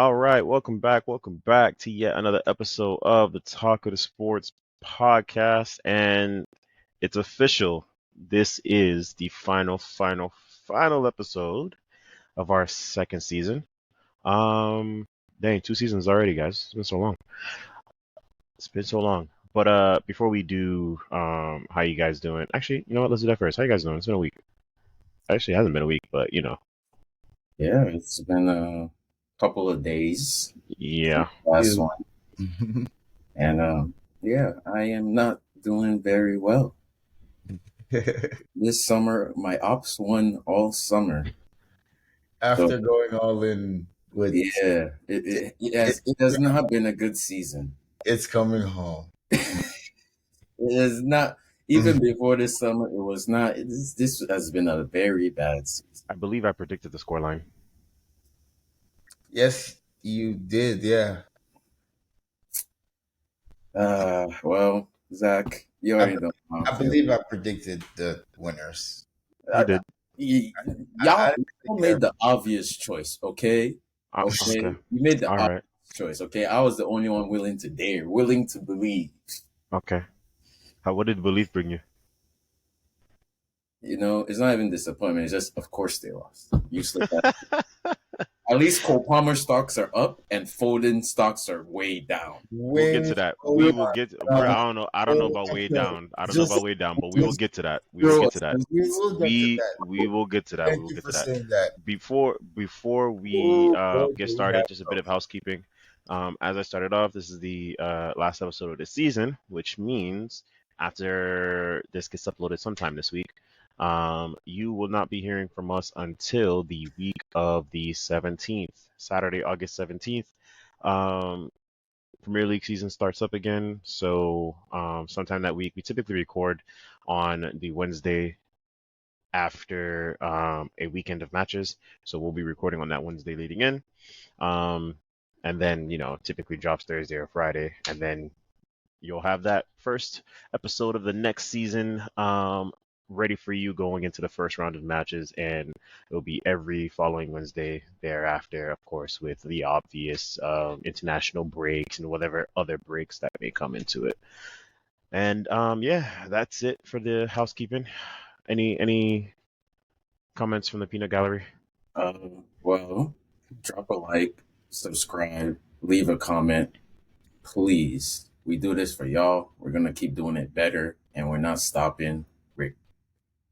All right, welcome back. Welcome back to yet another episode of the Talk of the Sports podcast. And it's official. This is the final episode of our second season. Dang, 2 seasons already, guys. It's been so long. It's been so long. But before we do, how you guys doing? Actually, you know what? Let's do that first. How you guys doing? It's been a week. Actually, it hasn't been a week, but Yeah, it's been a couple of days since yeah. the last You. one. And yeah, I am not doing very well. This summer, my ops won all summer. After So going all in with yeah, it has not been a good season. it's coming home. It is not, even before this summer, it was not. This has been a very bad season. I believe I predicted the scoreline. Yes, you did, yeah. Well, Zach, you I, already know how I I feel. believe I predicted the winners. You did. Y'all I made the obvious choice, okay? Okay. Okay, you made the All obvious right. choice, okay? I was the only one willing to believe. Okay. What did belief bring you? You know, it's not even disappointment. It's just, of course, they lost. Useless. At least Cole Palmer stocks are up, and Foden stocks are way down. We'll get to that. We will get. I don't know. I don't know about way down. I don't know about way down, but we will get to that. We will get to that. We will get to that. We will get to that. We Thank will you get for to that. saying that. Before we get started, just a bit of housekeeping. As I started off, this is the last episode of the season, which means after this gets uploaded sometime this week, you will not be hearing from us until the week of the 17th, Saturday, August 17th. Premier League season starts up again, so sometime that week, we typically record on the Wednesday after a weekend of matches. So we'll be recording on that Wednesday leading in. And then, typically drops Thursday or Friday. And then you'll have that first episode of the next season ready for you going into the first round of matches. And it'll be every following Wednesday thereafter, of course, with the obvious international breaks and whatever other breaks that may come into it. And yeah, that's it for the housekeeping. Any comments from the peanut gallery? Well, drop a like, subscribe, leave a comment, please. We do this for y'all. We're gonna keep doing it better, and we're not stopping.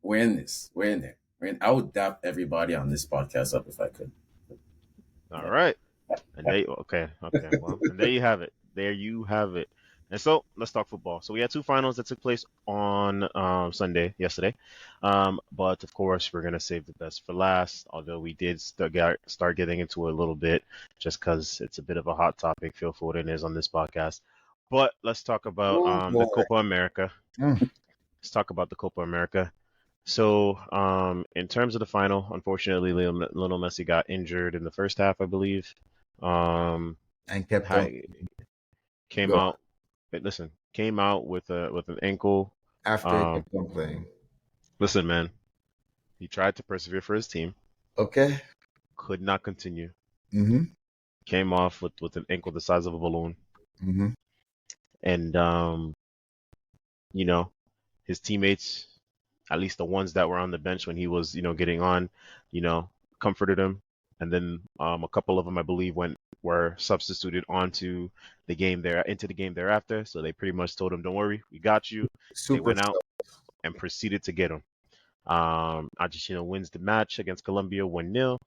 We're in this. We're in there. I would dap everybody on this podcast up if I could. All right. And okay. Well, and there you have it. There you have it. And so let's talk football. So we had two finals that took place on yesterday. But of course, we're gonna save the best for last. Although we did start getting into it a little bit, just because it's a bit of a hot topic. Phil Foden is on this podcast. But let's talk about the Copa America. Let's talk about the Copa America. So, in terms of the final, unfortunately, Lionel Messi got injured in the first half, I believe. And kept on Came Go. out. Listen, came out with an ankle. after he kept on playing. Listen, man, he tried to persevere for his team, Okay. could not continue. Mm-hmm. Came off with an ankle the size of a balloon, Mm-hmm. and his teammates, at least the ones that were on the bench when he was, getting on, comforted him. And then a couple of them, I believe, were substituted into the game thereafter. So they pretty much told him, "Don't worry, we got you." They Super went out and proceeded to get him. Argentina wins the match against Colombia 1-0.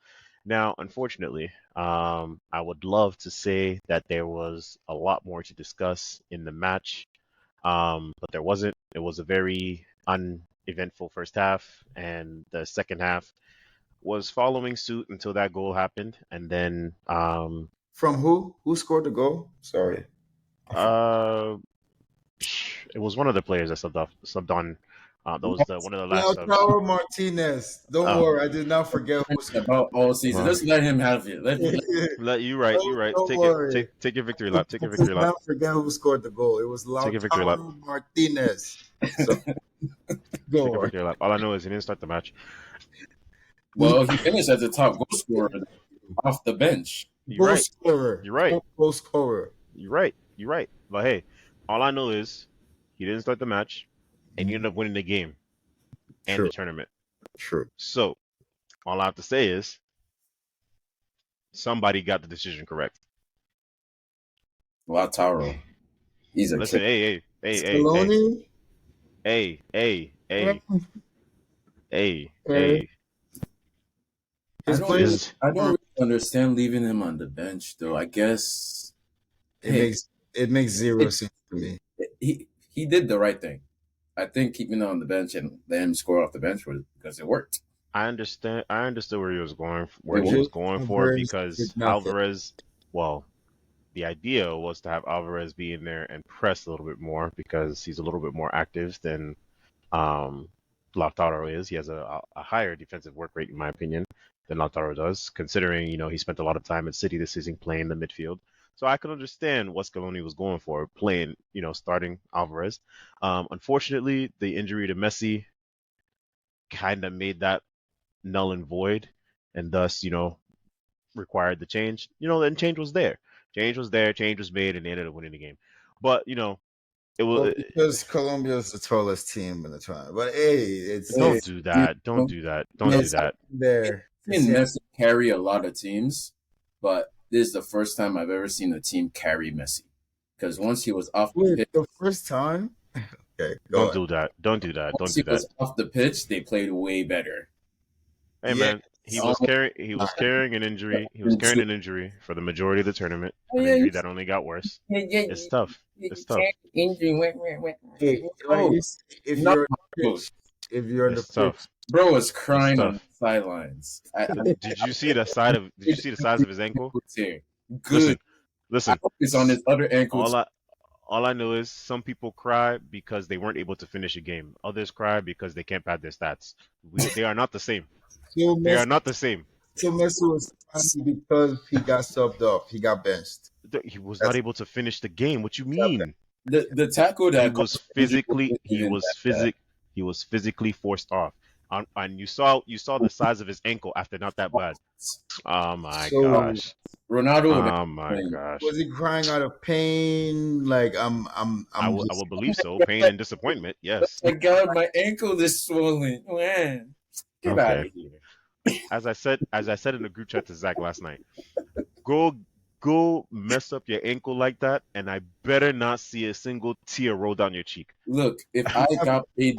Now, unfortunately, I would love to say that there was a lot more to discuss in the match, but there wasn't. It was a very uneventful first half, and the second half was following suit until that goal happened, and then From who? Who scored the goal? Sorry. it was one of the players that subbed on. That was one of the last subs. Lautaro Martinez. Don't Oh. worry, I did not forget who scored. About all season. Well. Just let him have it. You right. Don't worry. Take your victory lap. Take your I victory did lap. not forget who scored the goal. It was Take a victory lap. Lautaro Martinez. So, Take go your on. victory lap. All I know is he didn't start the match. Well, he finished as the top goal scorer off the bench. You're Goal right. scorer. You're right. Goal scorer. You're right. You're right. But hey, all I know is he didn't start the match, and he ended up winning the game and the True. tournament. True. So all I have to say is somebody got the decision correct. Lautaro. He's a Listen, kid. Scaloni. hey, Okay. I His don't players. Is I don't really understand leaving him on the bench though. I guess hey, It makes zero sense to me. he did the right thing. I think keeping him on the bench and letting him score off the bench was because it worked. I understand. I understood where he was going, It where he was worked. Just going for Alvarez did because nothing. Alvarez. Well, the idea was to have Alvarez be in there and press a little bit more because he's a little bit more active than um, Lautaro is. He has a higher defensive work rate, in my opinion, than Lautaro does, considering he spent a lot of time at City this season playing the midfield. So I could understand what Scaloni was going for, playing, starting Alvarez. Unfortunately, the injury to Messi kind of made that null and void, and thus, required the change. And change was there. Change was there. Change was made, and they ended up winning the game. But it Well, was. because Colombia is the tallest team in the tournament. But hey, it's Hey, Don't do you that. Don't know, do that. Don't do Messi, that. there. I've seen Messi carry a lot of teams, but this is the first time I've ever seen a team carry Messi. Because once he was off the Wait, pitch, the first time? Okay, go Don't ahead. do that. Don't do that. Don't once do he that. was off the pitch, they played way better. Hey Yeah. man, he was Almost carrying. He was carrying an injury. He was carrying an injury for the majority of the tournament. Oh, An yeah, injury that only got worse. It's tough. It's tough. injury. Hey, Oh, if not you're on the good. pitch, if you're on the It's pitch, tough. Bro was It's crying on the tough. sidelines. Did you see the side of? Did you see the size of his ankle? Here. Good. Listen, I listen. hope it's on his other ankle. All I know is some people cry because they weren't able to finish a game. Others cry because they can't pad their stats. They are not the same. so They are Messi, not the same. so Messi was crying because he got subbed off. He got benched. He was not That's able to finish the game. What you mean? The tackle He that caused was the injury physically wasn't even that bad. he was physically forced off. And you saw the size of his ankle after not that bad. Oh my so. gosh. Ronaldo would have Oh my been gosh. Was he crying out of pain? Like I I'm will I just will believe so. Pain and disappointment. oh Yes. my god, my ankle is swollen. Man, get out Okay. of here. As I said in the group chat to Zach last night, go mess up your ankle like that, and I better not see a single tear roll down your cheek. Look, if I got paid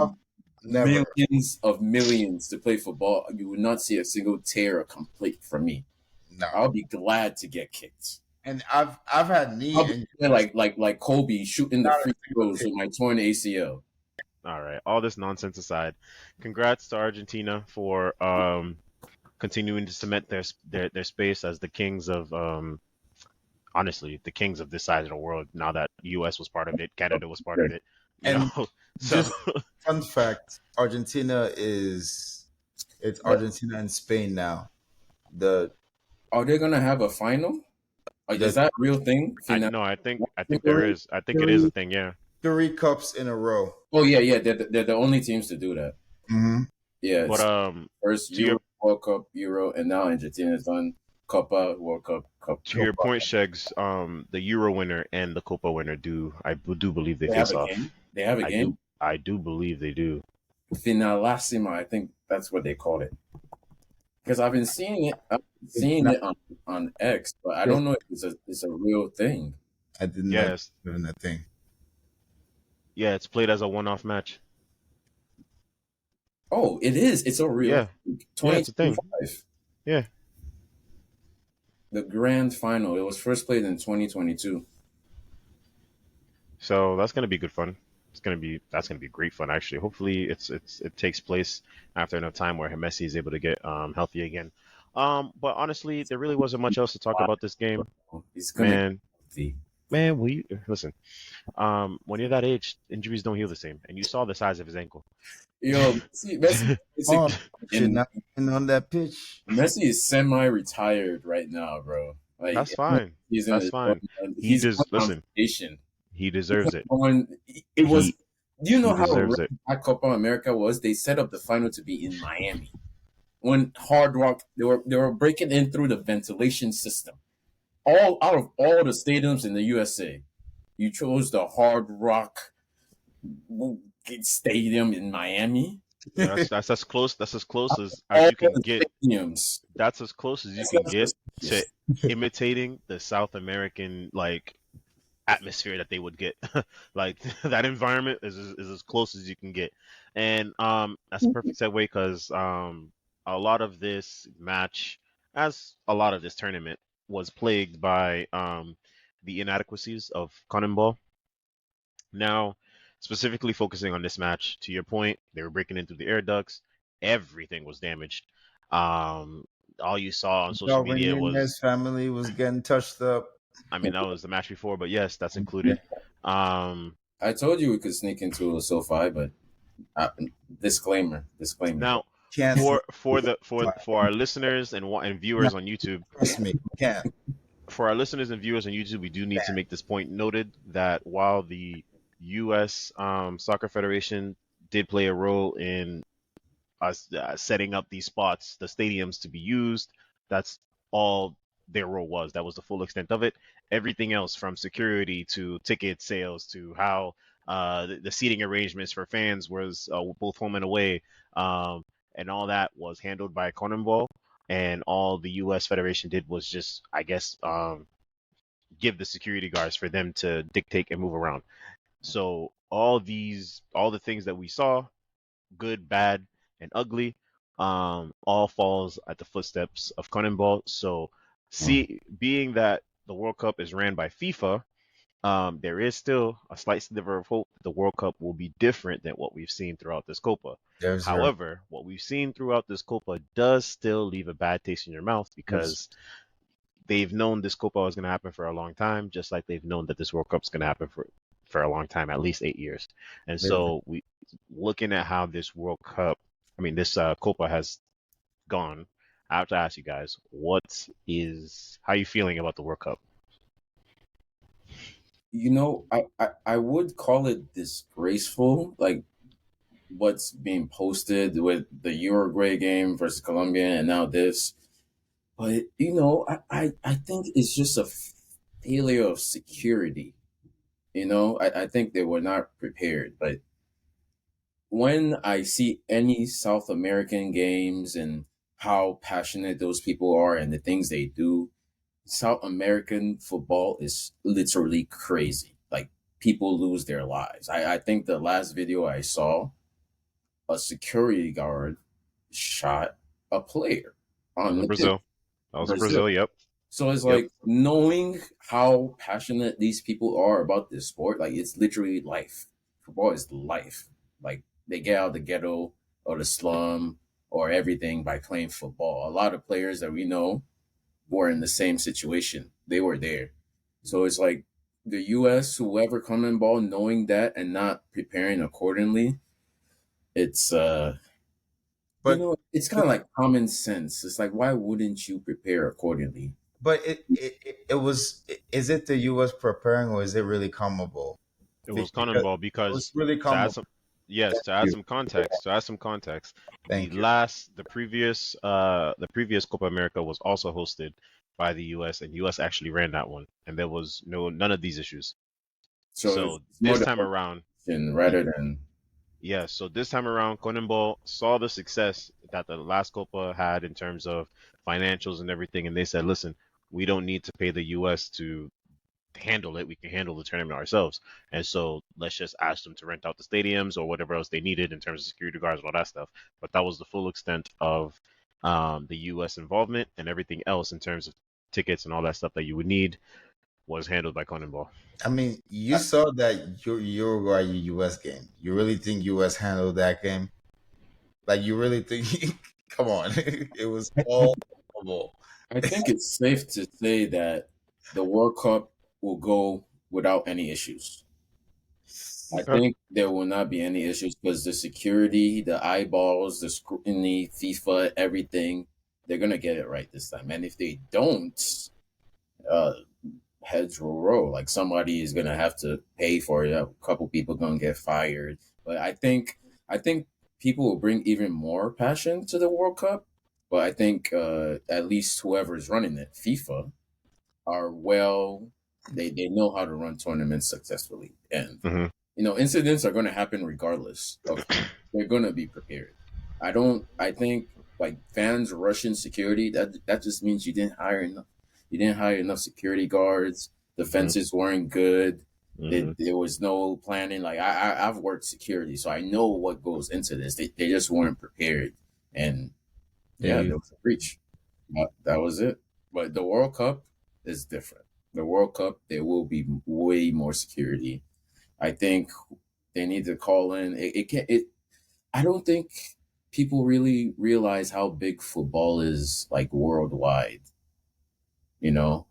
never. millions to play football, you would not see a single tear or complaint from me. No. I'll be glad to get kicked. And I've had knee I'll be injuries. like Kobe shooting the free throws with my torn ACL. All right, all this nonsense aside, congrats to Argentina for continuing to cement their space as the kings of honestly the kings of this side of the world. Now that U.S. was part of it, Canada was part of it, And so just fun fact, it's Argentina and Spain now. Are they gonna have a final? Is that a real thing? no, I think there is. I think it is a thing. Yeah. 3 cups in a row. Oh yeah. They're the only teams to do that. Mm-hmm. Yeah. But First to your World Cup, Euro, and now Argentina's done Copa World Cup. to your point, Shegs, the Euro winner and the Copa winner I do believe they They have face a off. game. They have a game. I do believe they do. Finalissima, I think that's what they call it. Because I've been seeing it on X, but I don't know if it's a real thing. I didn't know Yes. even that thing. Yeah, it's played as a one-off match. Oh, it is. It's a real Yeah. thing. Yeah, it's a thing. 2025. Yeah. The grand final. It was first played in 2022. So that's gonna be good fun. That's gonna be great fun actually. Hopefully it takes place after enough time where Messi is able to get healthy again. But honestly, there really wasn't much else to talk about this game. He's gonna Man, listen. When you're that age, injuries don't heal the same, and you saw the size of his ankle. Yo, Messi On that pitch. Messi is semi-retired right now, bro. Like, That's fine. He's That's fine. Listen. He deserves it. It was. Do you know he how deserves it. that Copa America was? They set up the final to be in Miami. When Hard Rock, they were breaking in through the ventilation system. all out of all the stadiums in the USA, you chose the Hard Rock Stadium in Miami. Yeah, that's as close. That's as close as All you can the get. stadiums. That's as close as you can That's get to suspicious. imitating the South American like atmosphere that they would get. Like that environment is as close as you can get. And that's a perfect segue because a lot of this match, as a lot of this tournament, was plagued by the inadequacies of CONMEBOL. Now, specifically focusing on this match, to your point, they were breaking in through the air ducts. Everything was damaged. Um, all you saw on social Darwin media was, Nunez family was getting touched up. I mean, that was the match before, but yes, that's included. Um, I told you we could sneak into a SoFi, but uh, disclaimer. now, Can't for our listeners and no, viewers on YouTube, trust me, can't. for our listeners and viewers on YouTube, we do need to make this point noted that while the U.S. Soccer Federation did play a role in us setting up these spots, the stadiums to be used. That's all their role was. That was the full extent of it. Everything else, from security to ticket sales to how the seating arrangements for fans was both home and away, and all that was handled by CONMEBOL. And all the U.S. Federation did was just, I guess, give the security guards for them to dictate and move around. So all the things that we saw, good, bad, and ugly, all falls at the footsteps of CONMEBOL. So, being that the World Cup is ran by FIFA, there is still a slight sliver of hope that the World Cup will be different than what we've seen throughout this Copa. There's your However, what we've seen throughout this Copa does still leave a bad taste in your mouth because they've known this Copa was going to happen for a long time, just like they've known that this World Cup is going to happen for a long time, at least 8 years. And so we looking at how this World Cup, I mean this Copa has gone. I have to ask you guys, how are you feeling about the World Cup? I would call it disgraceful, like what's being posted with the Uruguay game versus Colombia and now this. But I think it's just a failure of security. I think they were not prepared. But when I see any South American games and how passionate those people are and the things they do, South American football is literally crazy. Like people lose their lives. I think the last video I saw, a security guard shot a player That was on in the pitch. Brazil. That was in Brazil. Brazil. Yep. So it's Yep. like knowing how passionate these people are about this sport, like it's literally life. Football is life. Like they get out of the ghetto or the slum or everything by playing football. A lot of players that we know were in the same situation. They were there. So it's like the US, whoever come in ball knowing that and not preparing accordingly, it's but it's kind of like common sense. It's like why wouldn't you prepare accordingly? but it was, is it the US preparing or is it really CONMEBOL? It was Because Cannonball it was because really to add CONMEBOL. some yes, to add You. some context, Thank you. the previous Copa America was also hosted by the US, and US actually ran that one, and there was none of these issues. So it's So more this the time around, rather than yeah, so this time around, CONMEBOL saw the success that the last Copa had in terms of financials and everything, and they said, listen, we don't need to pay the US to handle it. We can handle the tournament ourselves. And so let's just ask them to rent out the stadiums or whatever else they needed in terms of security guards and all that stuff. But that was the full extent of the U.S. involvement, and everything else in terms of tickets and all that stuff that you would need was handled by CONMEBOL. I mean, you saw that Uruguay US game. You really think US handled that game? Like you really think? Come on, it was all CONMEBOL. I think it's safe to say that the World Cup will go without any issues. I Okay. think there will not be any issues because the security, the eyeballs, the scrutiny, FIFA, everything, they're gonna get it right this time. And if they don't, uh, heads will roll. Like somebody is gonna have to pay for it. A couple people gonna get fired. But I think people will bring even more passion to the World Cup. But I think at least whoever is running it, FIFA, are well. They know how to run tournaments successfully, and Hmm. incidents are going to happen regardless of. They're going to be prepared. I don't. I think like fans rushing security. That just means you didn't hire enough. You didn't hire enough security guards. The Hmm. fences weren't good. Hmm. There was no planning. Like I've worked security, so I know what goes into this. They just weren't prepared, and yeah, there You was a breach. That was it. But the World Cup is different. The World Cup, there will be way more security. I think they need to call in. It can't. It. I don't think people really realize how big football is, like worldwide. You know,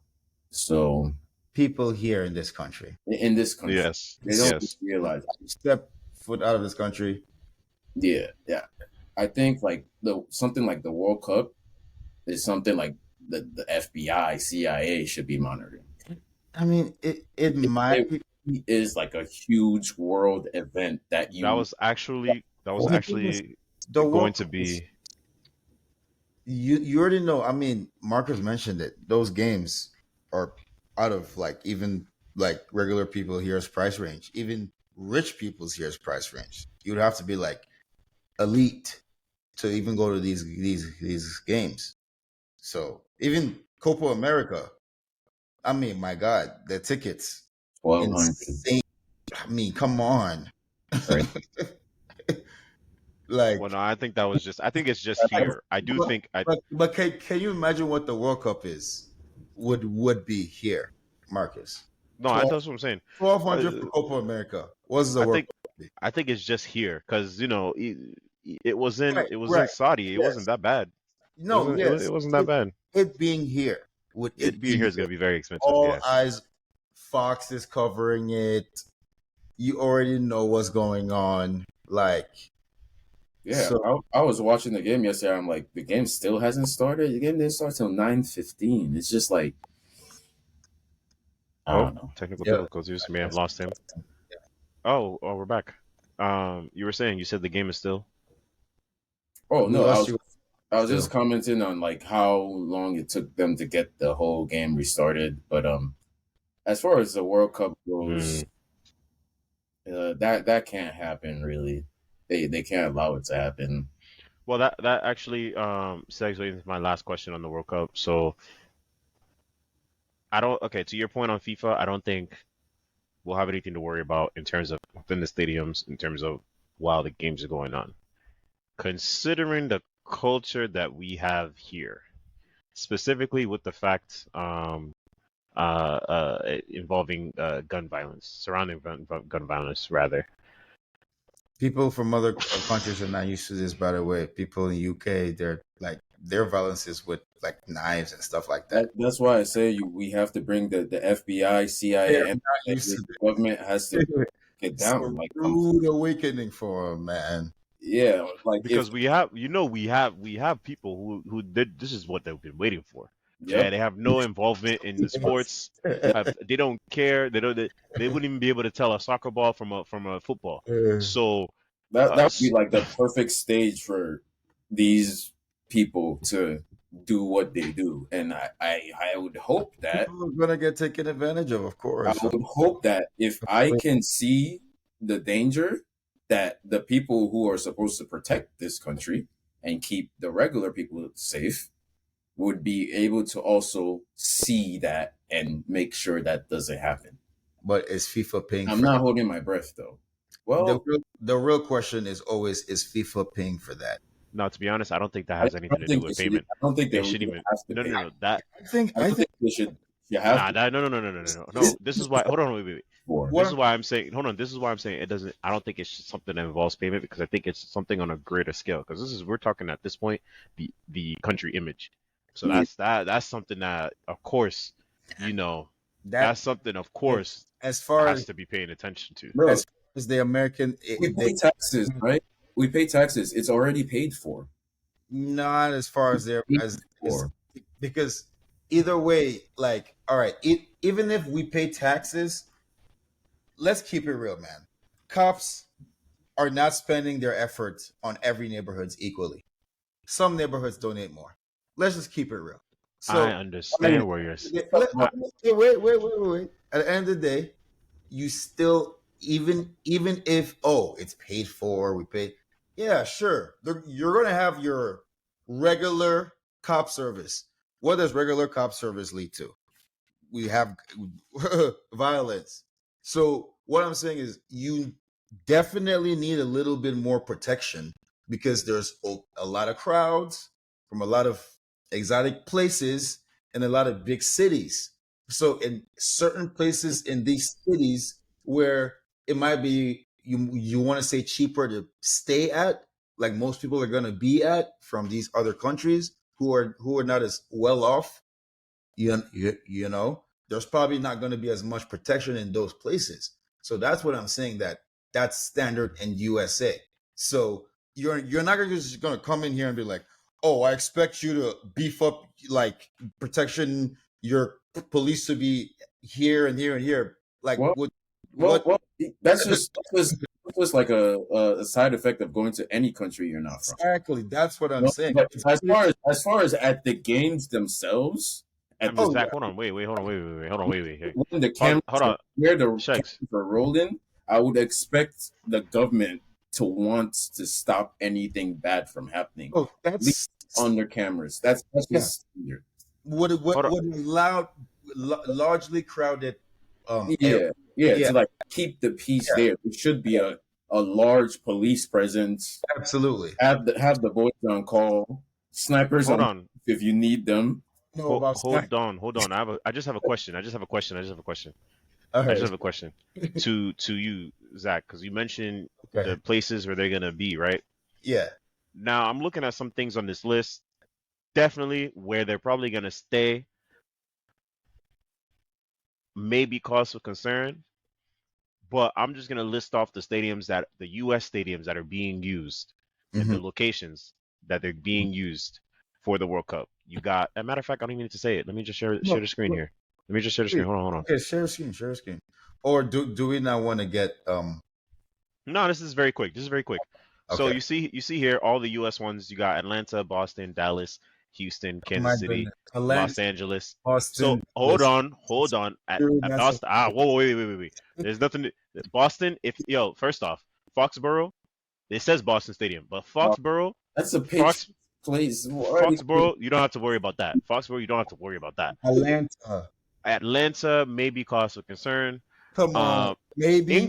so people here in this country. in this country, Yes. they don't Yes. realize. Step foot out of this country. Yeah, yeah. I think like the something like the World Cup is something like the FBI, CIA should be monitoring. I mean, it might. It really is like a huge world event that you. That was The thing is, actually the going World to Cup is be. you already know. I mean, Marcus mentioned it. Those games are out of like even like regular people here's price range. Even rich people's here's price range. You'd have to be like elite to even go to these games. So even Copa America, I mean, my God, the tickets 1,200, insane. I mean, come on. right? Well, Like, no, I think that was just. I think it's just here. I do but think. I but can you imagine what the World Cup is would be here, Marcus? no, I 12 that's what I'm saying. 1,200 for Uh, Copa America. What's the I World think. Cup be? I think it's just here because it was in Right, right. Saudi. It wasn't Yes. that bad. No, It yes. wasn't that It, bad. it being here, would It it being being here is here, gonna be very expensive. all Yes. eyes, Fox is covering it. You already know what's going on. Like, Yeah, so I was watching the game yesterday. I'm like, the game still hasn't started. The game didn't start till 9:15. It's just like I Oh, don't know. technical yeah, difficulties. May have lost him. Oh, we're back. You were saying you said the game is still. Oh we no, lost you I was just still. commenting on like how long it took them to get the whole game restarted. But as far as the World Cup goes, Mm. that can't happen really. They can't allow it to happen. Well, that actually segues into my last question on the World Cup. So I don't. Okay, to your point on FIFA, I don't think we'll have anything to worry about in terms of within the stadiums, in terms of while the games are going on. Considering the culture that we have here, specifically with the fact involving gun violence, surrounding gun violence, rather. People from other countries are not used to this. By the way, people in UK, they're like their violence is with like knives and stuff like that. That's why I say we have to bring the FBI, They're CIA, and not used to the government has to this. get It's a down. Like come, rude awakening for them, man. yeah, like if Because we have people who did this is what they've been waiting for. yep, And they have no involvement in the sports. They don't care. They wouldn't even be able to tell a soccer ball from a football. So that would be s- like the perfect stage for these people to do what they do, and I would hope that People are gonna get taken advantage of I course. would hope that if I can see the danger, that the people who are supposed to protect this country and keep the regular people safe would be able to also see that and make sure that doesn't happen. But is FIFA paying I'm for not that? holding my breath though. The Well, real, the real question is always is FIFA paying for that? now, to be honest, I don't think that I has anything don't to do think they with should. payment. I don't think they They really shouldn't even. have to No, pay. no, no. That I I don't think think they should. You have nah. to That no. This is why. Hold on, wait. for. This what is why I'm saying. Hold on. This is why I'm saying it doesn't. I don't think it's something that involves payment because I think it's something on a greater scale. Because this is we're talking at this point the country image. So Yeah, that's something that of course you know that that's something of course as far has to be paying attention to. bro. as far as the American We they pay taxes, right? We pay taxes. It's already paid for. not as far as their Paid as is for. because either way, like all right, even if we pay taxes, let's keep it real, man. Cops are not spending their efforts on every neighborhoods equally. Some neighborhoods donate more. Let's just keep it real. I So understand where you're. I, wait. At the end of the day, you still even if it's paid for, we pay. Yeah, sure. You're gonna have your regular cop service. What does regular cop service lead to? We have violence. So what I'm saying is you definitely need a little bit more protection because there's a lot of crowds from a lot of exotic places and a lot of big cities. So in certain places in these cities where it might be you want to say cheaper to stay at, like most people are going to be at from these other countries who are not as well off, you know, there's probably not going to be as much protection in those places. So that's what I'm saying, that that's standard in USA. So you're not just going to come in here and be like, oh, I expect you to beef up like protection, your police to be here and here and here. Like Well, what well, that's just like a side effect of going to any country you're not from. exactly? That's what I'm No, saying. but as far as at the games themselves, I at mean, the Oh Zach, hold on, hold on, hold on, hey. when the cameras Hold on, where the Shags. cameras are rolling, I would expect the government to want to stop anything bad from happening. oh, At least that's on their cameras. That's yeah. just weird. What Hold on. what allowed largely crowded area. Yeah, yeah. Yeah, To like keep the peace yeah, there, there should be a large police presence. absolutely. Have the boys on call, snipers Hold on on. if you need them. Know about Sky. Hold on. I just have a question. I just have a question. I just have a question. All I just right. have a question to you, Zach, because you mentioned Okay. the places where they're gonna be, right? Yeah. Now I'm looking at some things on this list. Definitely where they're probably gonna stay may be cause for concern, but I'm just gonna list off the U.S. stadiums that are being used and Mm-hmm. the locations that they're being used for the World Cup. You got, as a matter of fact, I don't even need to say it. Let me just share No, the screen no, here. Let me just share the screen. please. Hold on. Okay, share screen, share screen. Or do we not want to get No, this is very quick. So okay. you see here all the U.S. ones. You got Atlanta, Boston, Dallas, Houston, Oh Kansas my City, goodness. Atlanta, Los Angeles. So Boston, hold listen, on, hold on. screw At that's Boston, whoa, wait. There's nothing. Boston, if yo, first off, Foxborough. It says Boston Stadium, but Uh, Foxborough, that's a Patriot Fox, place. Foxborough, you don't have to worry about that. Foxborough, you don't have to worry about that. Atlanta. Atlanta may be cause for concern. Come on. Um, Maybe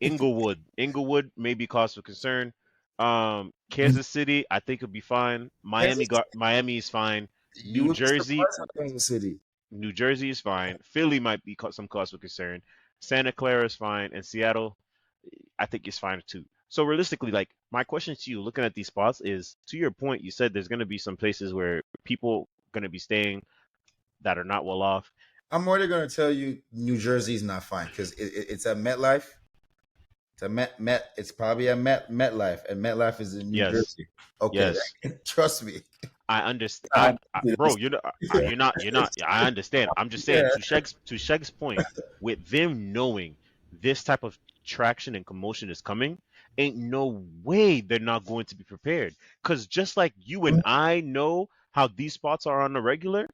Inglewood may be cause for concern. Kansas City, I think it'll be fine. Kansas Miami is fine. you New would be Jersey, surprised at Kansas City. New Jersey is fine. Philly might be some cause for concern. Santa Clara is fine, and Seattle, I think is fine too. So realistically, like my question to you, looking at these spots, is to your point. You said there's going to be some places where people going to be staying that are not well off. I'm already gonna tell you New Jersey's not fine because it's at MetLife. It's a Met. It's probably a MetLife, and MetLife is in New Yes, Jersey. Okay, yes. trust me. I understand. I, Bro, you're not. Yeah, I understand. I'm just saying Yeah, to Sheg's point, with them knowing this type of traction and commotion is coming, ain't no way they're not going to be prepared. Cause just like you and I know how these spots are on the regular,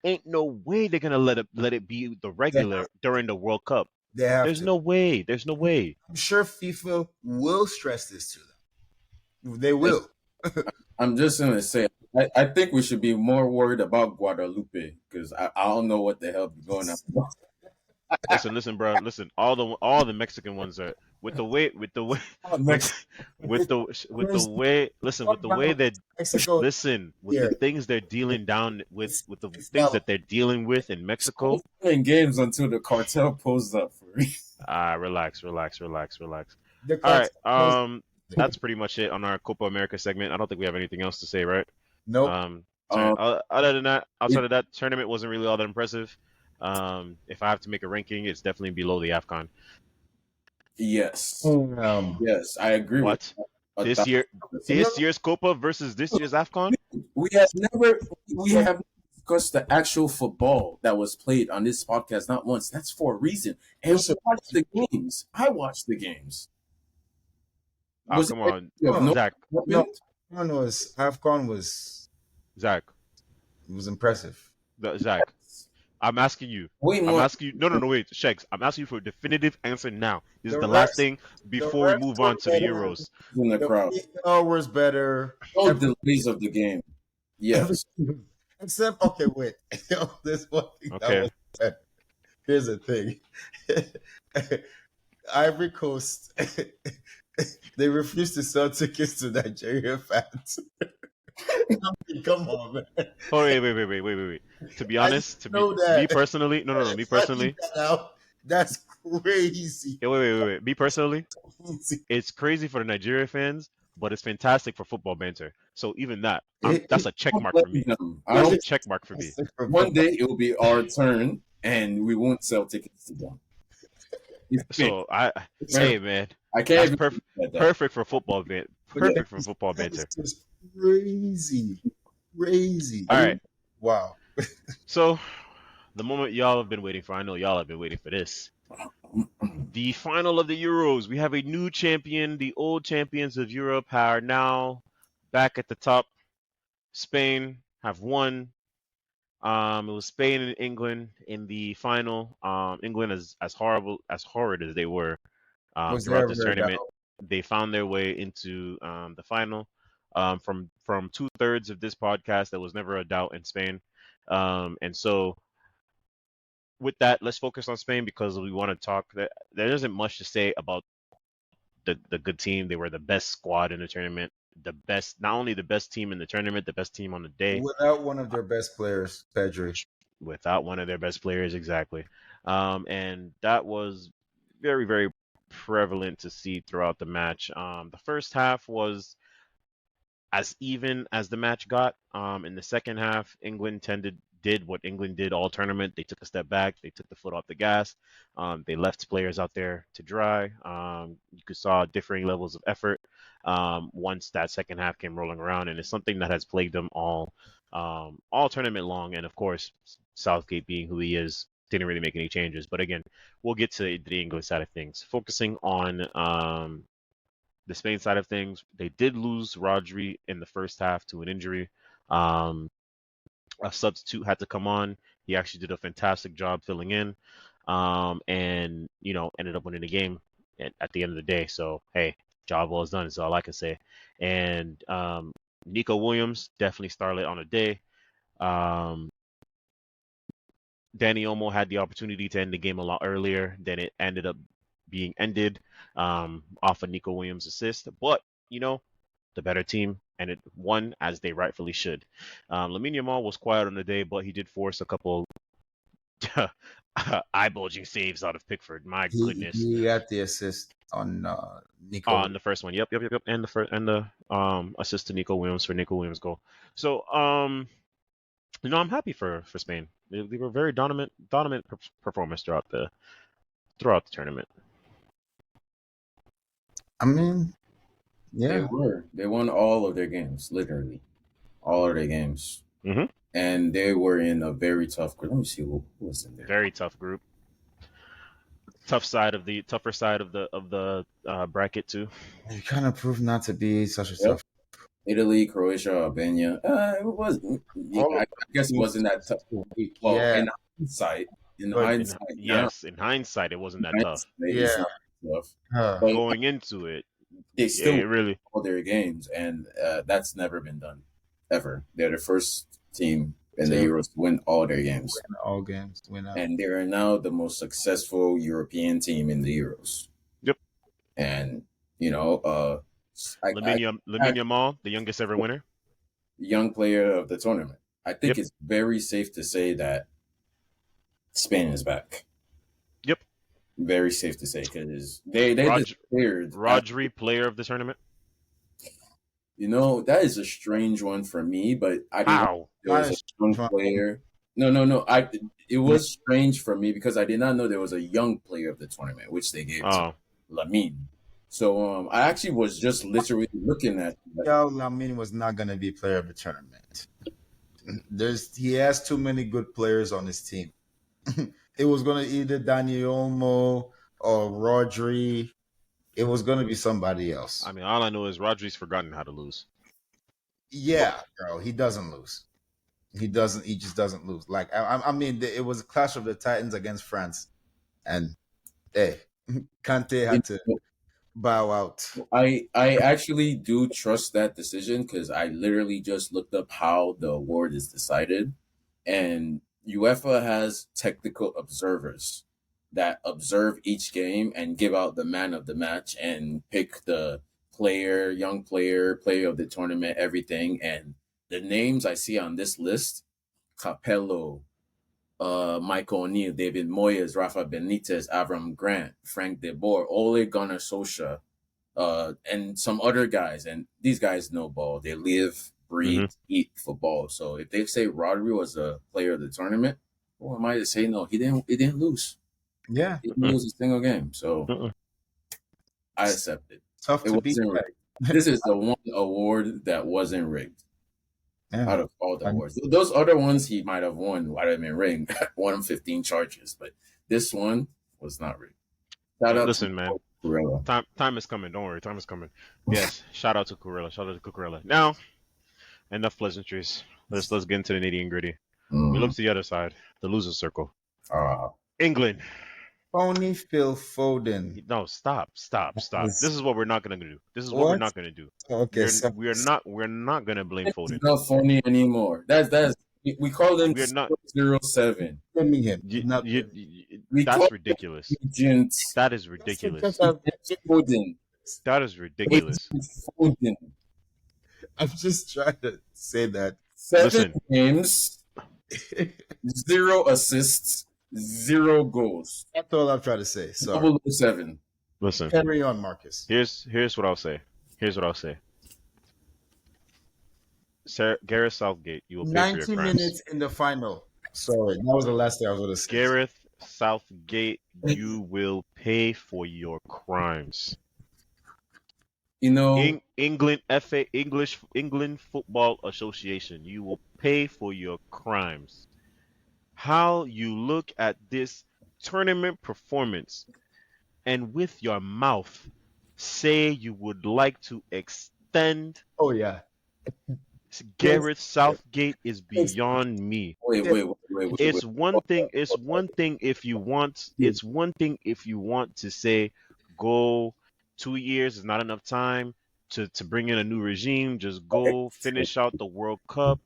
ain't no way they're gonna let it be the they regular during the World Cup. they have There's to. no way. There's no way. I'm sure FIFA will stress this to them. They will. I'm just gonna say, I think we should be more worried about Guadalupe because I don't know what the hell be going on. Listen, bro. Listen, all the Mexican ones are with listen, with the way that Mexico listen, with the here. things they're dealing down with the It's things not that they're dealing with in I Mexico. was playing games until the cartel pulls up for me. Relax. the All right. cartel. That's pretty much it on our Copa America segment. I don't think we have anything else to say, right? Nope. Um, Other than that, it, outside of that, tournament wasn't really all that impressive. If I have to make a ranking, it's definitely below the AFCON. yes, Um, yes, I agree with What? that This year, 1,000%. no, this year's Copa versus this year's AFCON? We have never we have discussed the actual football that was played on this podcast not once. That's for a reason. And we listen, watched the games. I watched the games. Oh, Was come it on, of no, no Zach. no. happened? AFCON was Zach. impressive. Zach, I'm asking you. Way I'm more asking you. No, no, no, wait, Shegs. I'm asking you for a definitive answer now. This is The the last refs, thing the before we refs move were on to the better. Euros. in the The crowd. VAR was better. No delays of the game. Yes. Everything, except okay, wait. There's one thing that Okay. was better. Here's the thing. Ivory Coast, they refused to sell tickets to Nigerian fans. I mean, come on, man. Oh, wait. To be I didn't honest, know me that. personally, no, no, no, me Finding personally. that out, that's crazy. Yeah, wait. Me personally, it's crazy for the Nigeria fans, but it's fantastic for football banter. So even that, that's a check don't mark for blame me. them. I That's a don't. check mark for me. One day it will be our turn, and we won't sell tickets to them. It's Spain. So It's hey Spain. man, I can't that's even look at that. perfect for football ban, But perfect for football that is banter. just crazy. Crazy. All right, Wow. so the moment y'all have been waiting for, I know y'all have been waiting for this. The final of the Euros. We have a new champion. The old champions of Europe are now back at the top. Spain have won. It was Spain and England in the final. England is as horrid as they were Was there throughout this ever a tournament. doubt? They found their way into the final. From 2/3 of this podcast, there was never a doubt in Spain. And so with that, let's focus on Spain because we want to talk. There isn't much to say about the good team. They were the best squad in the tournament. The best, not only the best team in the tournament, the best team on the day. Without one of their best players, Pedri. Without one of their best players, exactly. And that was very prevalent to see throughout the match. The first half was as even as the match got. In the second half, England did what England did all tournament. They took a step back. They took the foot off the gas. They left players out there to dry. You could saw differing levels of effort once that second half came rolling around, and it's something that has plagued them all tournament long. And of course, Southgate being who he is, didn't really make any changes. But again, we'll get to the English side of things. Focusing on the Spain side of things, they did lose Rodri in the first half to an injury. Um, a substitute had to come on. He actually did a fantastic job filling in, and ended up winning the game at the end of the day. So hey, job well done is all I can say. And Nico Williams definitely starlet on a day. Um, Danny Olmo had the opportunity to end the game a lot earlier than it ended up being ended off of Nico Williams' assist. But, the better team, and it won as they rightfully should. Lamine Yamal was quiet on the day, but he did force a couple eye-bulging saves out of Pickford. My goodness. He got the assist on Nico. On the first one. Yep. And the assist to Nico Williams for Nico Williams' goal. So, I'm happy for Spain. They were very dominant performance throughout the tournament. I mean, They yeah. were. They won all of their games, literally, all of their games, Mhm. and they were in a very tough group. Let me see who was in there. Very tough group. Tougher side of the bracket too. You kind of proved not to be such a Yep. tough. Italy, Croatia, Albania. It was. I guess it wasn't that tough. Well, Yeah. in hindsight, Yes, in hindsight, it wasn't that tough. it's Yeah. not tough. Huh. But Going into it, they yeah, still it really. all their games, and that's never been done ever. They're the first team in the Team. Euros to win all their games, Win all games. Win out. and they are now the most successful European team in the Euros. Yep. And Lamine Yamal, the youngest ever winner. young player of the tournament. I think it's very safe to say that Spain is back. Yep. Very safe to say because they disappeared. Rodri, player of the tournament. That is a strange one for me, but I didn't know How? there was a young player. No. It was strange for me because I did not know there was a young player of the tournament, which they gave to Lamine. So I actually was just literally looking at. Lamine was not going to be player of the tournament. He has too many good players on his team. It was going to either Dani Olmo or Rodri. It was going to be somebody else. I mean, all I know is Rodri's forgotten how to lose. Yeah, bro, he doesn't lose. He doesn't. He just doesn't lose. Like I mean, it was a clash of the Titans against France, and hey, Kante You had to know, bow out. I actually do trust that decision because I literally just looked up how the award is decided, and UEFA has technical observers that observe each game and give out the man of the match and pick the player, young player, player of the tournament, everything. And the names I see on this list: Capello, Michael O'Neill, David Moyes, Rafa Benitez, Avram Grant, Frank De Boer, Ole Gunnar Solskjaer, and some other guys. And these guys know ball. They live, Hmm. breathe, eat football. So if they say Rodri was a player of the tournament, who am I to say no? He didn't. He didn't lose. Yeah, He didn't lose a single game. So I it's accept it. tough It to beat wasn't that. rigged. This is the one award that wasn't rigged Yeah, out of all the and awards. Those other ones he might have won, might have been rigged, won 15 charges, but this one was not rigged. Shout out to Listen, man. Corella. Time is coming. Don't worry. Time is coming. Yes. Shout out to Corella. Shout out to Cucurella. Now, enough pleasantries. Let's get into the nitty and gritty. We look Mm. to the other side, the loser circle. Uh, England. Phony Phil Foden. No, stop. This is what we're not gonna do. This is what we're What? not gonna do. Okay, so We're not gonna blame it's Foden. not funny anymore. That's we call them We're not. 007. blaming him. You, Not We call that's them ridiculous. Agent That is that's because ridiculous. Foden. That is ridiculous. Agent Foden. I'm just trying to say that. 7 Listen, games, 0 assists, 0 goals. That's all I'm trying to say. Sorry. 007. listen. Carry on, Marcus. Here's what I'll say. Here's what I'll say. Gareth Southgate, you will pay for your 90 crimes. minutes in the final. Sorry, that was the last thing I was going to say. Gareth Southgate, you will pay for your crimes. You know, England England Football Association, you will pay for your crimes. How you look at this tournament performance and with your mouth say you would like to extend Oh yeah. Yes. Gareth Southgate is beyond me. wait. It's one thing. It's one thing if you want. It's one thing if you want to say, go 2 years is not enough time to bring in a new regime. Just go finish out the World Cup.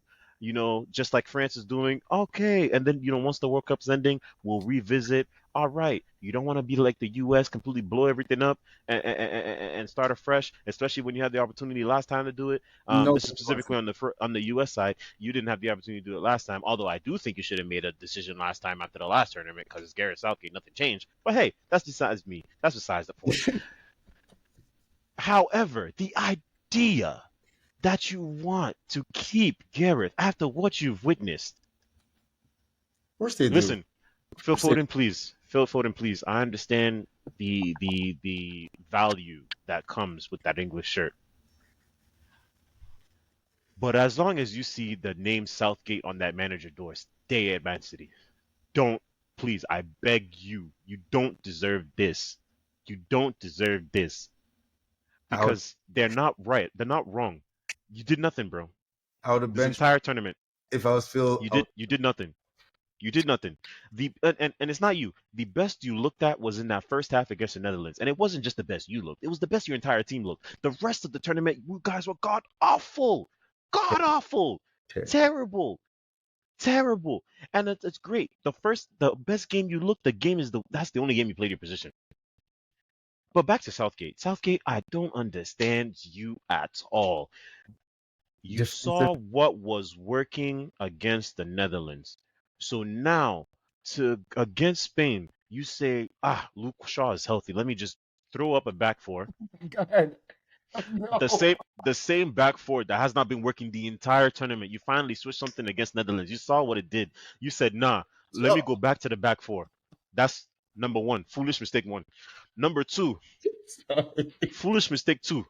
Just like France is doing. Okay, and then once the World Cup's ending, we'll revisit. All right, you don't want to be like the U.S. completely blow everything up and start afresh, especially when you had the opportunity last time to do it. No, This is specifically on the U.S. side. You didn't have the opportunity to do it last time. Although I do think you should have made a decision last time after the last tournament because it's Gareth Southgate, nothing changed. But hey, that's besides me. That's besides the point. However, the idea that you want to keep Gareth after what you've witnessed. of course they do. Listen, Phil Foden, please. Phil Foden, please. I understand the value that comes with that English shirt. But as long as you see the name Southgate on that manager door, stay at Man City. Don't, please, I beg you. You don't deserve this. You don't deserve this. I would, Because they're not right. They're not wrong. You did nothing, bro. I would have This benched entire tournament, if I was Phil. you did nothing. You did nothing. And it's not you. The best you looked at was in that first half against the Netherlands, and it wasn't just the best you looked. It was the best your entire team looked. The rest of the tournament, you guys were god awful, terrible, terrible. And it's great. The best game you looked. That's the only game you played your position. But back to Southgate. Southgate, I don't understand you at all. You defensive. saw what was working against the Netherlands. So now to against Spain, you say, Luke Shaw is healthy. Let me just throw up a back four. God, The no. same back four that has not been working the entire tournament. You finally switched something against Netherlands. You saw what it did. You said, nah, let me go back to the back four. That's number one. Foolish mistake one. Number two, Sorry. foolish mistake two.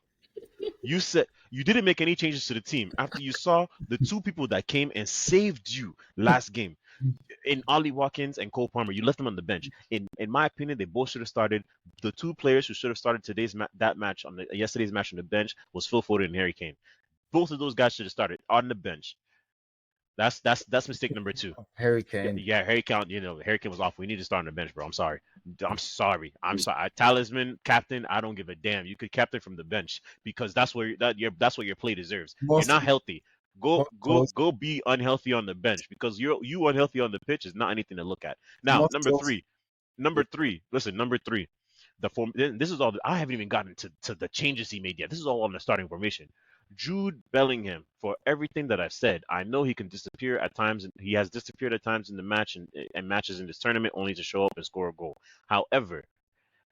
You said you didn't make any changes to the team after you saw the two people that came and saved you last game in Ollie Watkins and Cole Palmer. You left them on the bench. In my opinion, they both should have started. The two players who should have started that match on yesterday's match on the bench was Phil Foden and Harry Kane. Both of those guys should have started on the bench. That's mistake number two. Harry Yeah, Kane. yeah, Harry Kane. Harry Kane was off. We need to start on the bench, bro. I'm sorry. I'm sorry. I'm sorry. Talisman, captain. I don't give a damn. You could captain from the bench because that's what your play deserves. You're Most not healthy. most Go be unhealthy on the bench because you unhealthy on the pitch is not anything to look at. Now, most most number three. Listen, number three. The form. This is all. I haven't even gotten to the changes he made yet. This is all on the starting formation. Jude Bellingham, for everything that I've said, I know he can disappear at times. He has disappeared at times in the match and matches in this tournament only to show up and score a goal. However,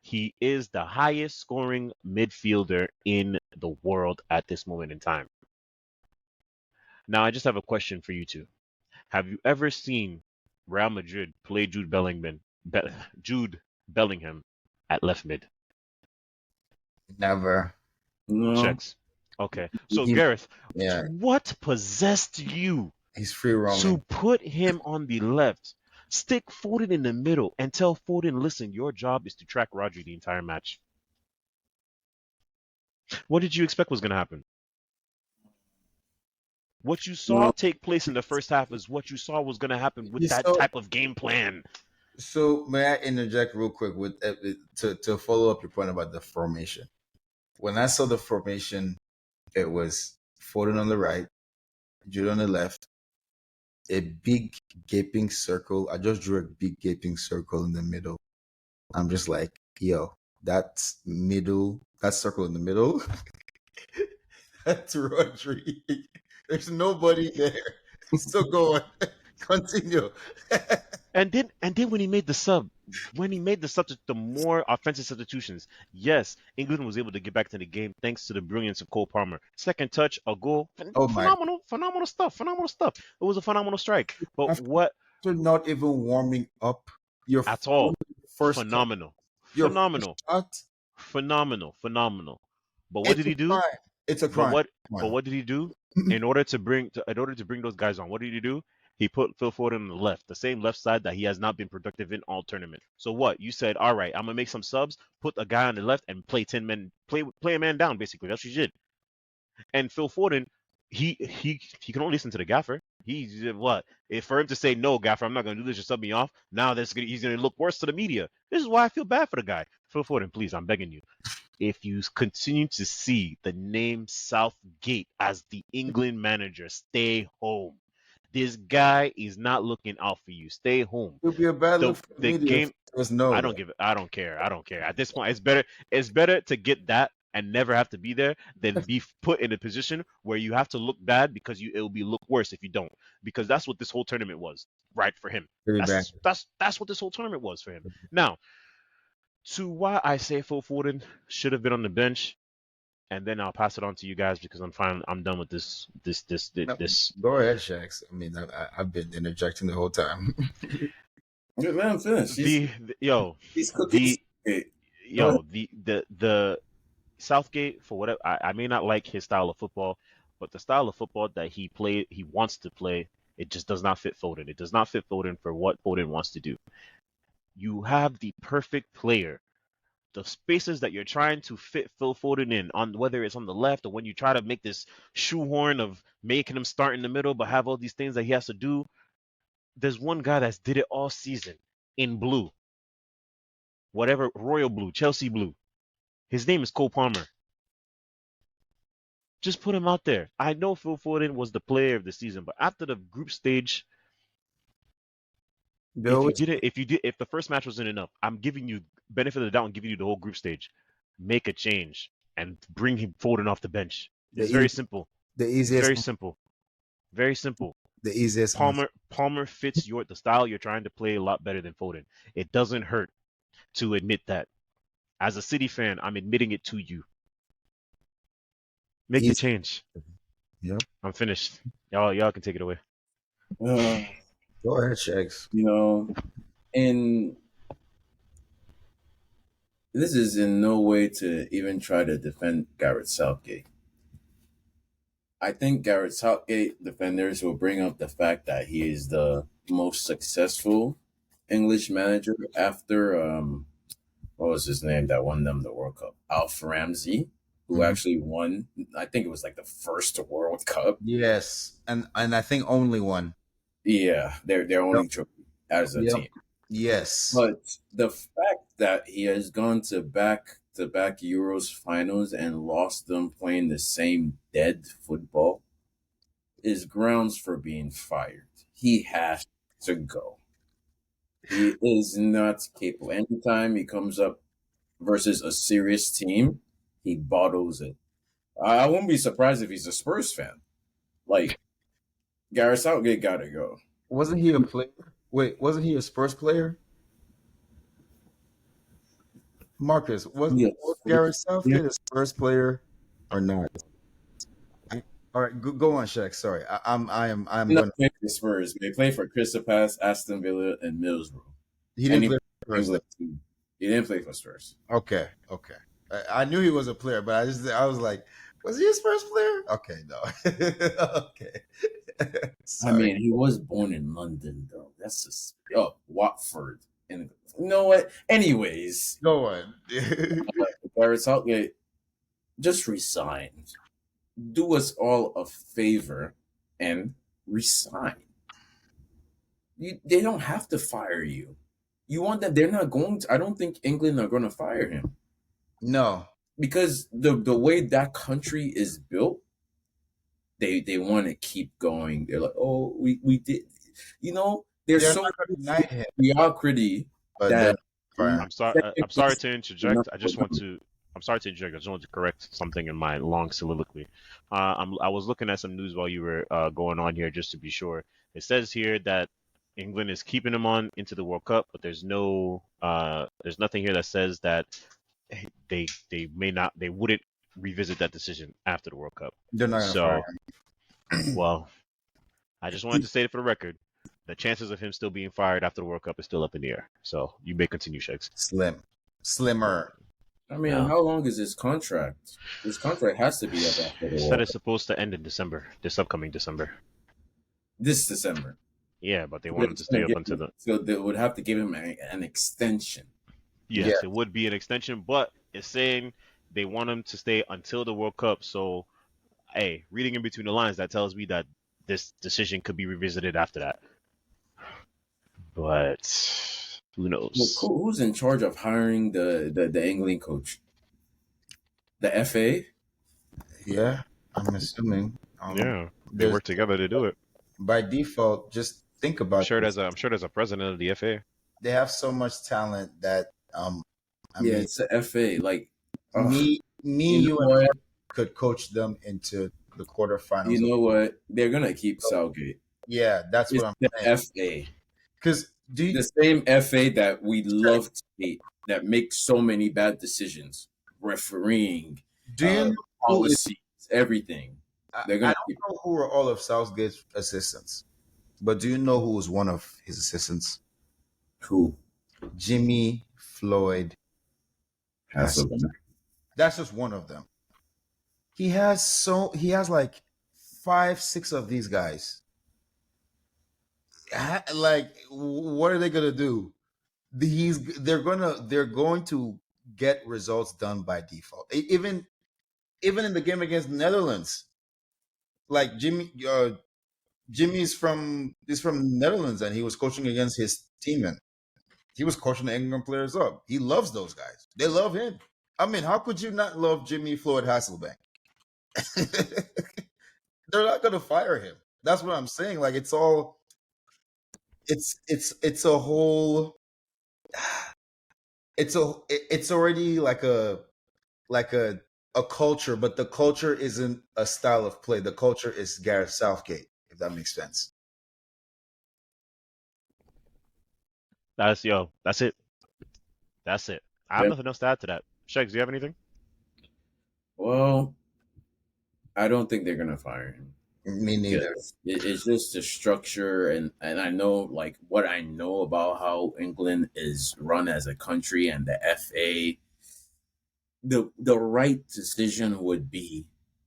he is the highest scoring midfielder in the world at this moment in time. Now, I just have a question for you two. Have you ever seen Real Madrid play Jude Bellingham at left mid? never. No, Checks. Okay. So He, Gareth, yeah, what possessed you he's free to roaming. put him on the left, stick Foden in the middle, and tell Foden, listen, your job is to track Rodri the entire match? What did you expect was going to happen? What you saw no. take place in the first half is what you saw was going to happen with that So type of game plan. so may I interject real quick with to follow up your point about the formation? When I saw the formation, it was Foden on the right, Jude on the left, a big gaping circle. I just drew a big gaping circle in the middle. I'm just like, yo, that circle in the middle, that's Rodri. There's nobody there. So go on. Continue. And then when he made the the more offensive substitutions, yes, England was able to get back to the game thanks to the brilliance of Cole Palmer. Second touch, a goal, Oh my. phenomenal stuff, phenomenal stuff. It was a phenomenal strike. But After what not even warming up, your at all? first touch, Phenomenal, your first phenomenal, shot, phenomenal. But what it's did a he do? crime. It's a But crime. what Come but on. what did he do in order to bring those guys on? What did he do? He put Phil Foden on the left, the same left side that he has not been productive in all tournament. So what? You said, all right, I'm gonna make some subs, put a guy on the left, and play 10 men, play a man down. Basically, that's what you did. And Phil Foden, he can only listen to the gaffer. He what? If for him to say no, gaffer, I'm not gonna do this. Just sub me off. Now he's gonna look worse to the media. This is why I feel bad for the guy. Phil Foden, please, I'm begging you, if you continue to see the name Southgate as the England manager, stay home. This guy is not looking out for you. Stay home. It'll be a bad The look for the the media if game. it was no I though. don't give it. I don't care. I don't care. At this point, It's better to get that and never have to be there than be put in a position where you have to look bad because it will be look worse if you don't. Because that's what this whole tournament was, right, for him. Pretty bad. That's what this whole tournament was for him. Now, to why I say Phil Foden should have been on the bench, and then I'll pass it on to you guys because I'm done with No, this. go ahead, Shax. I mean, I've been interjecting the whole time. Good man, finish. The yo He's cooking. the Hey, go ahead. yo the Southgate, for whatever, I may not like his style of football, but the style of football that he wants to play, it just does not fit Foden. It does not fit Foden for what Foden wants to do. You have the perfect player. The spaces that you're trying to fit Phil Foden in, on whether it's on the left or when you try to make this shoehorn of making him start in the middle but have all these things that he has to do. There's one guy that's did it all season in blue, whatever, royal blue, Chelsea blue. His name is Cole Palmer. Just put him out there. I know Phil Foden was the player of the season, but after the group stage, They always if the first match wasn't enough, I'm giving you benefit of the doubt and giving you the whole group stage. Make a change and bring him Foden off the bench. the It's very eas- simple. the It's easiest very simple. Very simple. the easiest answer. Palmer fits the style you're trying to play a lot better than Foden. It doesn't hurt to admit that. As a City fan, I'm admitting it to you. Make the Easy. change. Yep. I'm finished. Y'all can take it away. Uh, Go ahead, Shax. And this is in no way to even try to defend Gareth Southgate. I think Gareth Southgate defenders will bring up the fact that he is the most successful English manager after what was his name that won them the World Cup? Alf Ramsey. who actually won. I think it was like the first World Cup. Yes, and I think only one. Yeah, their Yep. only trophy as a Yep. team. Yes. But the fact that he has gone to back Euros finals and lost them playing the same dead football is grounds for being fired. He has to go. He is not capable. Anytime he comes up versus a serious team, he bottles it. I wouldn't be surprised if he's a Spurs fan. Like, Gareth Southgate gotta go. Wasn't he a player? Wait, wasn't he a Spurs player? Marcus, Yes. was Gareth Yeah. Southgate a Spurs player or not? All right, go on, Shaq. Sorry, I'm Not going. playing for Spurs. They play for Crystal Palace, Aston Villa, and Middlesbrough. He And didn't he play played for for Spurs. England too. He didn't play for Spurs. Okay, okay. I knew he was a player, but I was like, was he a Spurs player? Okay, no. Okay. I Sorry. mean, he was born in London, though. That's just Watford. And you know what? Anyways, Go on. Gareth Southgate just resigned. Do us all a favor and resign. They don't have to fire you. You want that? They're not going to. I don't think England are going to fire him No, because the way that country is built, they want to keep going. They're like, oh, we did, There's they're so not going to deny him, mediocrity but they're that not firing him. I'm sorry. I'm second sorry place to is enough interject. I for just want them. to. I'm sorry to interject. I just want to correct something in my long soliloquy. I was looking at some news while you were going on here, just to be sure. It says here that England is keeping him on into the World Cup, but there's nothing here that says that they may not, they wouldn't revisit that decision after the World Cup. They're not going to fire So, him. well, I just wanted to say it for the record. The chances of him still being fired after the World Cup is still up in the air. So you may continue, Shakes. Slimmer. I mean, Yeah. how long is his contract? His contract has to be up after the It said World it's Cup. supposed to end in December, this upcoming December. This December. Yeah, but they But want him it's to stay gonna up give until him- the. So they would have to give him an extension. Yeah. Yes, it would be an extension, but it's saying they want him to stay until the World Cup. So, hey, reading in between the lines, that tells me that this decision could be revisited after that. But who Well, knows? who's in charge of hiring the England coach? The FA? Yeah, I'm assuming. Yeah, they There's work together to do it. by default, just think I'm about sure this. there's a president of the FA. They have so much talent that I Yeah, mean, it's the FA. Like, me, you you know and what? Mark could coach them into the quarterfinals. You know what? They're gonna keep Southgate. Yeah, that's It's what I'm the saying. FA, Because do you, the same FA that we love to hate, that makes so many bad decisions, refereeing, do you know who is? policies, everything. They're I gonna don't keep. know who are all of Southgate's assistants, but do you know who was one of his assistants? Who? Jimmy Floyd. Hasselbeck. That's just one of them. He has like 5, 6 of these guys. Like, what are they gonna do? They're going to get results done by default. Even in the game against the Netherlands, like Jimmy's from the Netherlands and he was coaching against his team and he was coaching the England players up. He loves those guys. They love him. I mean, how could you not love Jimmy Floyd Hasselbank? They're not gonna fire him. That's what I'm saying. Like it's a whole it's already like a culture, but the culture isn't a style of play. The culture is Gareth Southgate, if that makes sense. That's it. That's it. I have Yeah. nothing else to add to that. Shakes, do you have anything? Well, I don't think they're gonna fire him. Me neither. It's just the structure, and I know like what I know about how England is run as a country and the FA. The right decision would be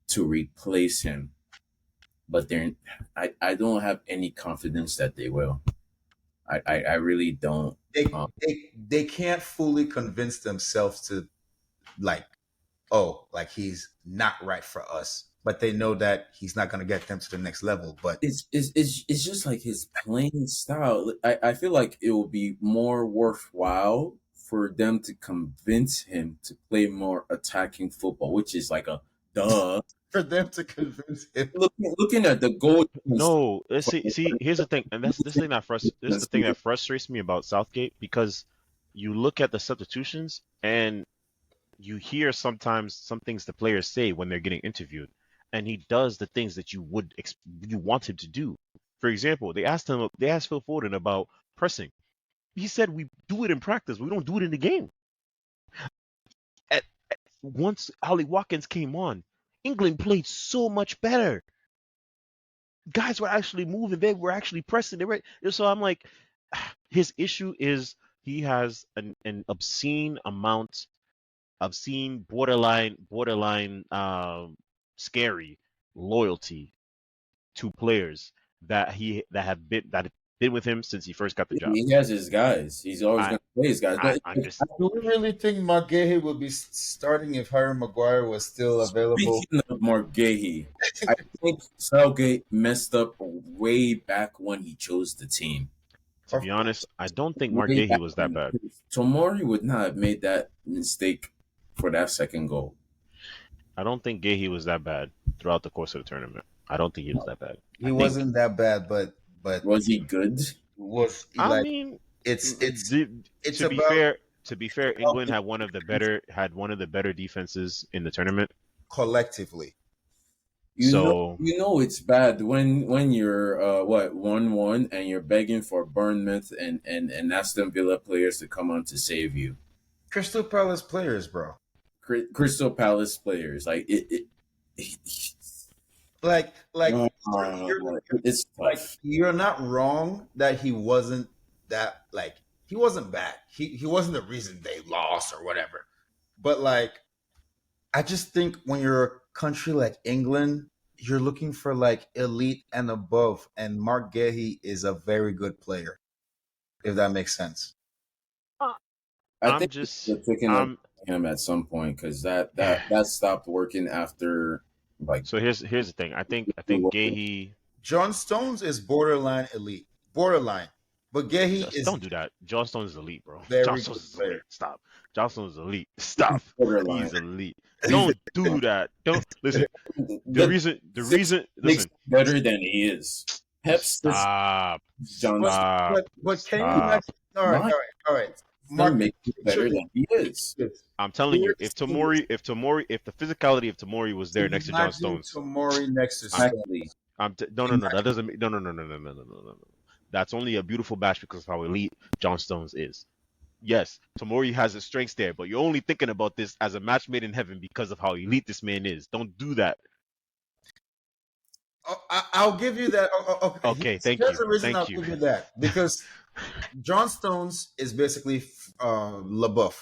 to replace him, but I don't have any confidence that they will. I really don't. They, Um, they can't fully convince themselves to like oh, like he's not right for us. But they know that he's not going to get them to the next level. But It's just like his playing style. I feel like it will be more worthwhile for them to convince him to play more attacking football, which is like a duh. for them to convince him, Looking at the goal, No, see, here's the thing, and that's this thing that this is the thing that frustrates me about Southgate because you look at the substitutions and you hear sometimes some things the players say when they're getting interviewed, and he does the things that you want him to do. For example, they asked Phil Foden about pressing. He said we do it in practice, we don't do it in the game. Once Ollie Watkins came on, England played so much better. Guys were actually moving, they were actually pressing. They were so I'm like, his issue is he has an obscene amount obscene, borderline, scary loyalty to players that have been with him since he first got the job. he has his guys. He's always I, going to play his guys. But I'm just do we really think McGahey would be starting if Harry Maguire was still available? speaking of Margehi, I think Southgate messed up way back when he chose the team. to be honest, I don't think Way Margehi back was that when. bad. Tomori would not have made that mistake for that second goal. I don't think Gehi was that bad throughout the course of the tournament. I don't think he was that bad. He wasn't that bad, but Was he good? was I like mean, it's to be about fair, England had one of the better defenses in the tournament. collectively. So You know it's bad when you're 1-1 and you're begging for Bournemouth and Aston Villa players to come on to save you. Crystal Palace players, bro. Crystal Palace players like Like it's like tough. you're not wrong that he wasn't that like he wasn't bad. He wasn't the reason they lost or whatever. But like I just think when you're a country like England, you're looking for like elite and above, and Mark Gahey is a very good player, if that makes sense. I I'm think just they're picking up I'm him at some point because that stopped working after like so here's the thing. I think Gehi. John Stones is borderline elite, borderline, but Gahey Just is don't do that. John Stones is elite, bro. John very Stones good is elite. player. Stop. John Stones is elite. Stop. borderline. He's elite. He's Don't do that. Don't listen. The The six reason. makes Listen. him better than he is. Pep's just Stop. John but Stop. but can you Stop. imagine? All right. Stones Mark, makes him better than he is. I'm telling you, if the physicality of Tomori was there next to John imagine Stones, Tomori next to I'm, Stones. Exactly. no. That doesn't mean no. That's only a beautiful match because of how elite John Stones is. Yes, Tomori has his strengths there, but you're only thinking about this as a match made in heaven because of how elite this man is. Don't do that. Oh, I'll give you that. Okay, Okay, thank here's you. the reason I'll Thank you. give you that because John Stones is basically LaBeouf,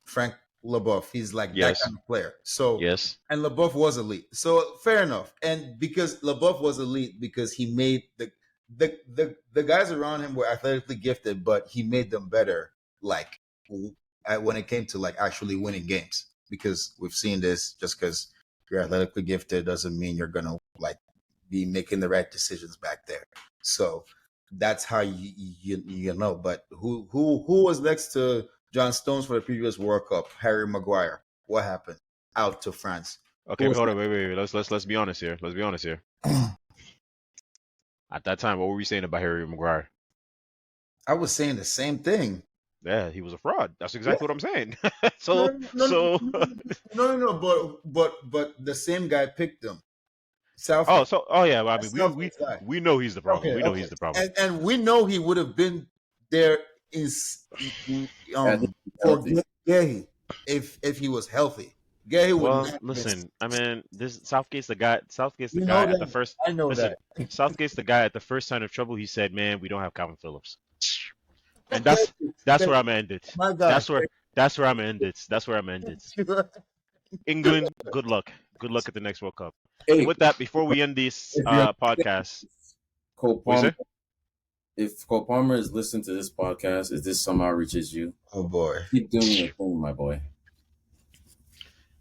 Frank LaBeouf. He's like that Yes. kind of player. So, Yes. and LaBeouf was elite. So fair enough. And because LaBeouf was elite, because he made the guys around him were athletically gifted, but he made them better. Like when it came to like actually winning games, because we've seen this. Just because you're athletically gifted doesn't mean you're gonna like be making the right decisions back there. So that's how you know. But who was next to John Stones for the previous World Cup? Harry Maguire. What happened? Out to France. Okay, hold on, wait. Let's be honest here. Let's be honest here. At that time, what were we saying about Harry Maguire? I was saying the same thing. Yeah, he was a fraud. That's exactly what I'm saying. No, but the same guy picked him. Southgate. Yeah. Well, I mean, Southgate's guy. we know he's the problem. Okay, We know okay. he's the problem. And we know he would have been there And for Gahey if he was healthy. Gahey would Well, not have been. listen, I mean, this Southgate's the guy. Southgate's the You guy know at the that. first. I know Listen, that. Southgate's the guy at the first sign of trouble. He said, "Man, we don't have Calvin Phillips," and that's where I'm gonna end it. My God. That's where I'm gonna end it. That's where I'm gonna end it. England, good luck. Good luck at the next World Cup. hey, And with that, before we end this if you're podcast, Cole what you Palmer, say? if Cole Palmer is listening to this podcast, if this somehow reaches you, Oh boy. keep doing your thing, my boy.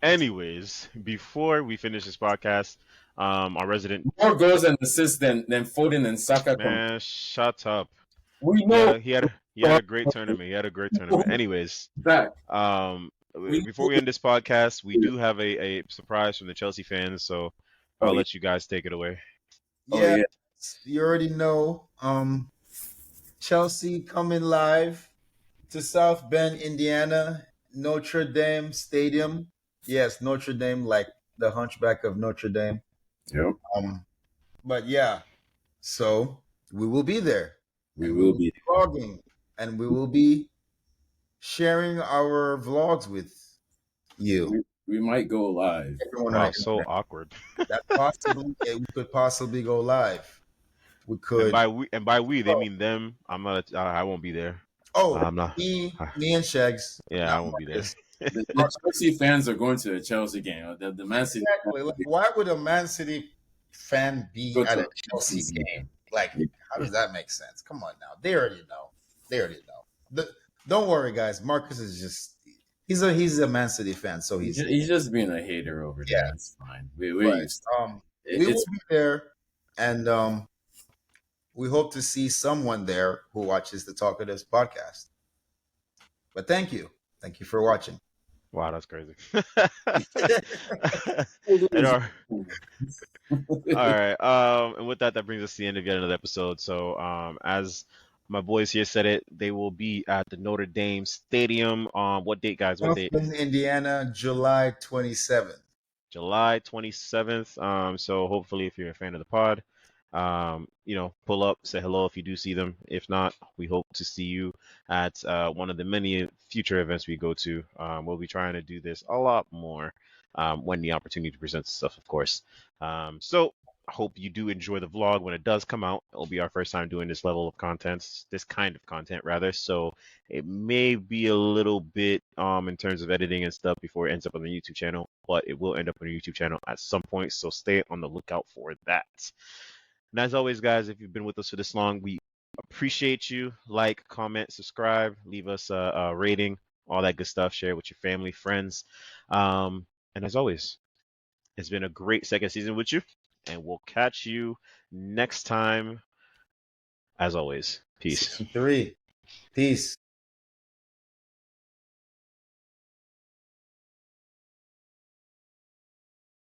Anyways, before we finish this podcast, our resident More goals and assists than Foden and Saka. man, shut up. We He had know a he had a he had a great tournament. He had a great tournament. Anyways, that. We before we end this podcast, we do have a surprise from the Chelsea fans, so oh I'll yeah, let you guys take it away. oh Yeah, yeah. you already know. Chelsea coming live to South Bend, Indiana, Notre Dame Stadium. Yes, Notre Dame, like the Hunchback of Notre Dame. Yep. But yeah, so we will be there, We and we will will be be. vlogging, and we will be sharing our vlogs with you. We might go live. Everyone Wow, right so there. awkward. That possibly we could possibly go live. We And could. by we they Oh, mean them. I'm not. I won't be there. oh, I'm not. me and Shags, Yeah, not I won't be there. Marcus. The Chelsea fans are going to the Chelsea game. The Man City fans Exactly. Like, why would a Man City fan be go at to a a Chelsea Chelsea game? Like, game. how does that make sense? Come on now. They already know. They already know. Don't worry, guys. Marcus is just he's a Man City fan, so He's just being a hater over yeah. there. It's fine. We're But used to it. we will It's be there, and we hope to see someone there who watches the Talk of This podcast. But thank you for watching. Wow, that's crazy. it And is. all right. And with that, that brings us to the end of yet another episode. So, as my boys here said it, they will be at the Notre Dame Stadium. What date, guys? What date? In Indiana, July 27th. July 27th. So hopefully, if you're a fan of the pod, pull up, say hello if you do see them. If not, we hope to see you at one of the many future events we go to. We'll be trying to do this a lot more when the opportunity presents itself, of course. So I hope you do enjoy the vlog when it does come out. It'll be our first time doing this level of content, this kind of content rather. So it may be a little bit in terms of editing and stuff before it ends up on the YouTube channel, but it will end up on the YouTube channel at some point. So stay on the lookout for that. And as always, guys, if you've been with us for this long, we appreciate you. Like, comment, subscribe, leave us a rating, all that good stuff. Share it with your family, friends. And as always, it's been a great second season with you, and we'll catch you next time. As always, peace. Season 3. Peace.